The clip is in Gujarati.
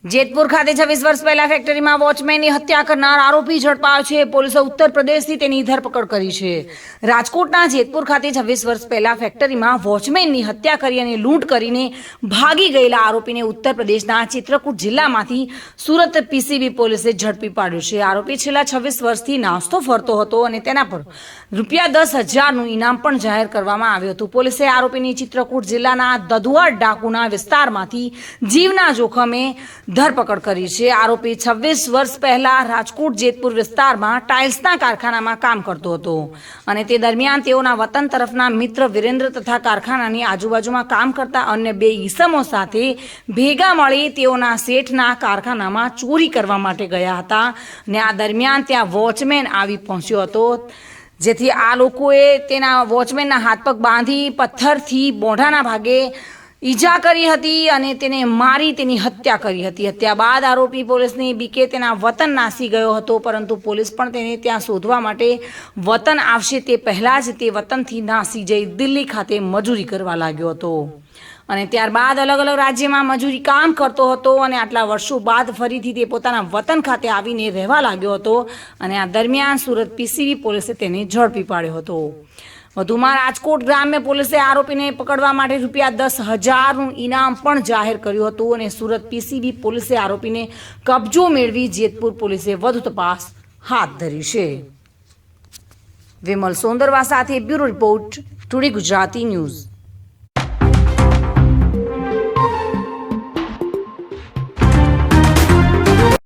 જેતપુર ખાતે 26 વર્ષ પહેલા ફેક્ટરીમાં વોચમેનની હત્યા કરનાર આરોપી ઝડપાયો છે। પોલીસે ઉત્તર પ્રદેશથી તેની ધરપકડ કરી છે। રાજકોટના જેતપુર ખાતે 26 વર્ષ પહેલા ફેક્ટરીમાં વોચમેનની હત્યા કરી અને લૂંટ કરીને ભાગી ગયેલા આરોપીને ઉત્તર પ્રદેશના ચિત્રકૂટ જિલ્લામાંથી સુરત પીસીબી પોલીસે ઝડપી પાડ્યો છે। આરોપી છેલ્લા 26 વર્ષથી નાસ્તો ફરતો હતો અને તેના પર ₹10,000નું ઇનામ પણ જાહેર કરવામાં આવ્યું હતું। પોલીસે આરોપીની ચિત્રકૂટ જિલ્લાના દધુઆ ડાકુના વિસ્તારમાંથી જીવના જોખમે ધરપકડ કરી છે। આરોપી 26 વર્ષ પહેલા રાજકોટ જેતપુર વિસ્તારમાં ટાઇલ્સના કારખાનામાં કામ કરતો હતો અને તે દરમિયાન તેઓના વતન તરફના મિત્ર વિરેન્દ્ર તથા કારખાનાની આજુબાજુમાં કામ કરતા અન્ય 2 ઈસમો સાથે ભેગા મળી તેઓના શેઠના કારખાનામાં ચોરી કરવા માટે ગયા હતા અને આ દરમિયાન ત્યાં વોચમેન આવી પહોંચ્યો હતો, જેથી આ લોકોએ તેના વોચમેનના હાથ પગ બાંધી પથ્થરથી મોઢાના ભાગે ઈજા કરી હતી અને તેને મારી તેની હત્યા કરી હતી। હત્યા બાદ આરોપી પોલીસની બીકે તેના વતન નાસી ગયો હતો, પરંતુ પોલીસ પણ તેને ત્યાં શોધવા માટે વતન આવશે તે પહેલાં જ તે વતનથી નાસી જઈ દિલ્હી ખાતે મજૂરી કરવા લાગ્યો હતો અને ત્યારબાદ અલગ અલગ રાજ્યમાં મજૂરી કામ કરતો હતો અને આટલા વર્ષો બાદ ફરીથી તે પોતાના વતન ખાતે આવીને રહેવા લાગ્યો હતો અને આ દરમિયાન સુરત પીસીબી પોલીસે તેને ઝડપી પાડ્યો હતો। વધુમાં રાજકોટ ગ્રામ્ય પોલીસે આરોપીને પકડવા માટે ₹10,000નું ઇનામ પણ જાહેર કર્યું હતું અને સુરત પીસીબી પોલીસે આરોપીને કબજો મેળવી જેતપુર પોલીસે વધુ તપાસ હાથ ધરી છે। વિમલ સોંદરવા સાથે bureau report, today Gujarati news.